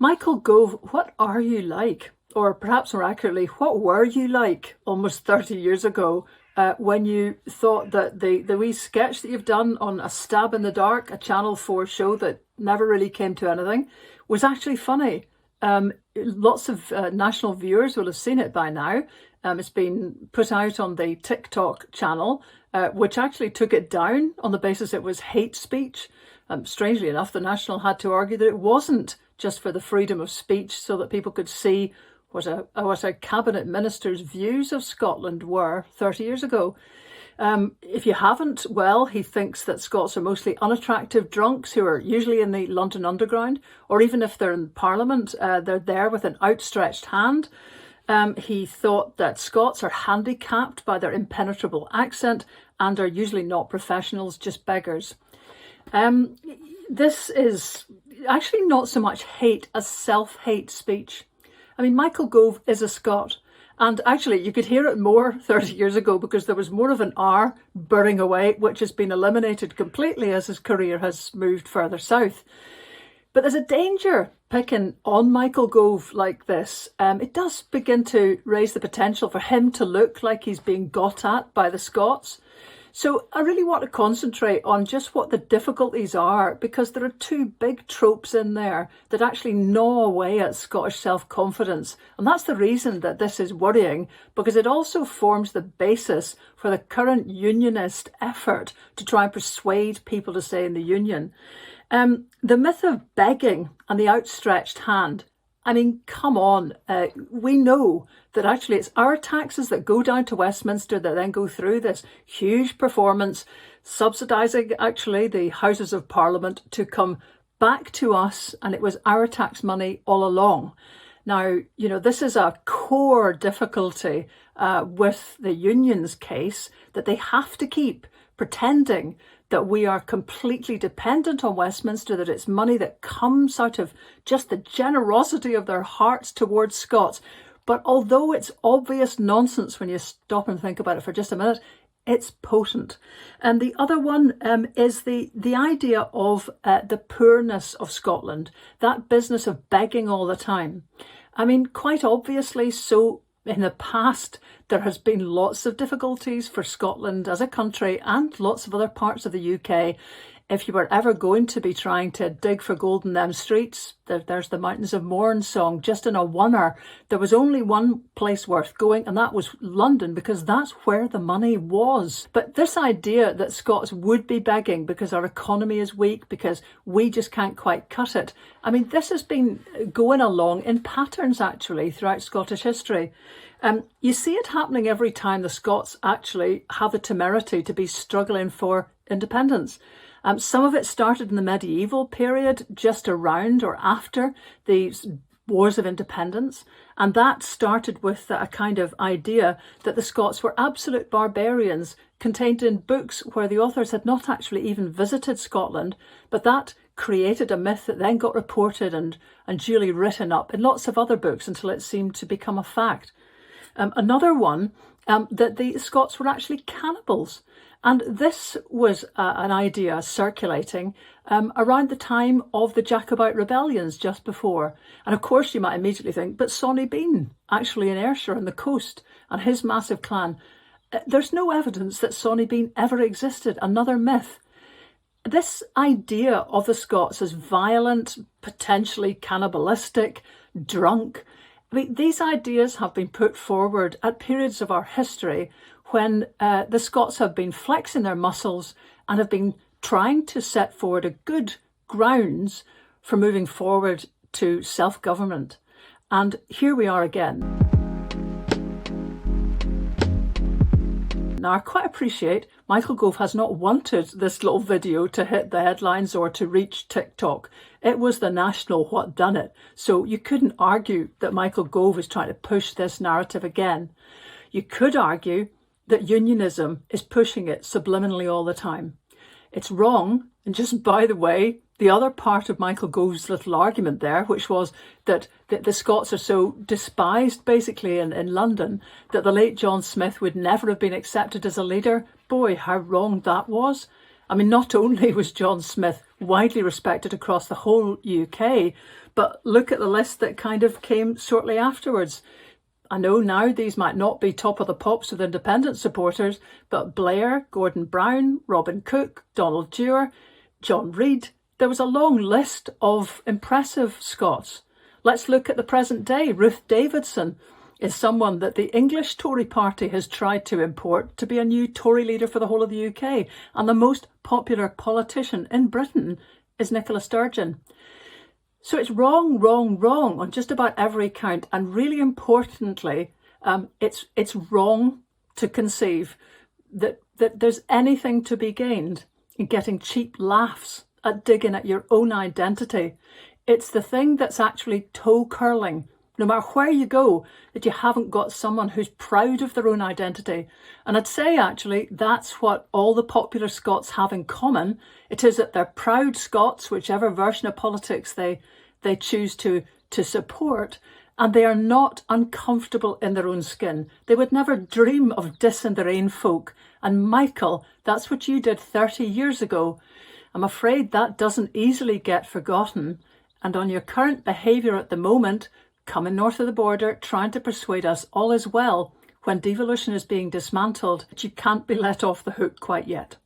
Michael Gove, what are you like? Or perhaps more accurately, what were you like almost 30 years ago when you thought that the wee sketch that you've done on A Stab in the Dark, a Channel 4 show that never really came to anything, was actually funny? Lots of national viewers will have seen it by now. It's been put out on the TikTok channel, which actually took it down on the basis it was hate speech. Strangely enough, the National had to argue that it wasn't just for the freedom of speech so that people could see what a cabinet minister's views of Scotland were 30 years ago. If you haven't, well, he thinks that Scots are mostly unattractive drunks who are usually in the London Underground, or even if they're in Parliament, they're there with an outstretched hand. He thought that Scots are handicapped by their impenetrable accent and are usually not professionals, just beggars. This is actually not so much hate as self-hate speech. I mean, Michael Gove is a Scot, and actually you could hear it more 30 years ago because there was more of an R burring away, which has been eliminated completely as his career has moved further south. But there's a danger picking on Michael Gove like this. It does begin to raise the potential for him to look like he's being got at by the Scots. So I really want to concentrate on just what the difficulties are, because there are two big tropes in there that actually gnaw away at Scottish self-confidence. And that's the reason that this is worrying, because it also forms the basis for the current unionist effort to try and persuade people to stay in the union. The myth of begging and the outstretched hand. I mean, come on, we know that actually it's our taxes that go down to Westminster that then go through this huge performance, subsidising actually the Houses of Parliament to come back to us, and it was our tax money all along. Now, you know, this is a core difficulty with the union's case, that they have to keep pretending that we are completely dependent on Westminster, that it's money that comes out of just the generosity of their hearts towards Scots. But although it's obvious nonsense when you stop and think about it for just a minute, it's potent. And the other one is the idea of the poorness of Scotland, that business of begging all the time. I mean, quite obviously, so in the past, there has been lots of difficulties for Scotland as a country and lots of other parts of the UK. If you were ever going to be trying to dig for gold in them streets, there's the Mountains of Mourne song, just in a oneer. There was only one place worth going, and that was London, because that's where the money was. But this idea that Scots would be begging because our economy is weak, because we just can't quite cut it. I mean, this has been going along in patterns actually throughout Scottish history. You see it happening every time the Scots actually have the temerity to be struggling for independence. Some of it started in the medieval period, just around or after the wars of independence. And that started with a kind of idea that the Scots were absolute barbarians, contained in books where the authors had not actually even visited Scotland. But that created a myth that then got reported and duly written up in lots of other books until it seemed to become a fact. Another one, that the Scots were actually cannibals. And this was an idea circulating around the time of the Jacobite rebellions just before. And of course you might immediately think, but Sonny Bean, actually in Ayrshire on the coast, and his massive clan. There's no evidence that Sonny Bean ever existed, another myth. This idea of the Scots as violent, potentially cannibalistic, drunk, I mean, these ideas have been put forward at periods of our history when the Scots have been flexing their muscles and have been trying to set forward a good grounds for moving forward to self-government. And here we are again. Now, I quite appreciate Michael Gove has not wanted this little video to hit the headlines or to reach TikTok. It was the National what done it. So you couldn't argue that Michael Gove is trying to push this narrative again. You could argue that unionism is pushing it subliminally all the time. It's wrong. And just by the way, the other part of Michael Gove's little argument there, which was that the Scots are so despised basically in London that the late John Smith would never have been accepted as a leader. Boy, how wrong that was. I mean, not only was John Smith widely respected across the whole UK, but look at the list that kind of came shortly afterwards. I know now these might not be top of the pops with independent supporters, but Blair, Gordon Brown, Robin Cook, Donald Dewar, John Reid. There was a long list of impressive Scots. Let's look at the present day. Ruth Davidson is someone that the English Tory party has tried to import to be a new Tory leader for the whole of the UK. And the most popular politician in Britain is Nicola Sturgeon. So it's wrong, wrong, wrong on just about every count. And really importantly, it's wrong to conceive that there's anything to be gained in getting cheap laughs at digging at your own identity. It's the thing that's actually toe curling, no matter where you go, that you haven't got someone who's proud of their own identity. And I'd say actually that's what all the popular Scots have in common. It is that they're proud Scots, whichever version of politics they choose to support, and they are not uncomfortable in their own skin. They would never dream of dissing their own folk. And Michael, that's what you did 30 years ago. I'm afraid that doesn't easily get forgotten. And on your current behaviour at the moment, coming north of the border, trying to persuade us all is well when devolution is being dismantled, but you can't be let off the hook quite yet.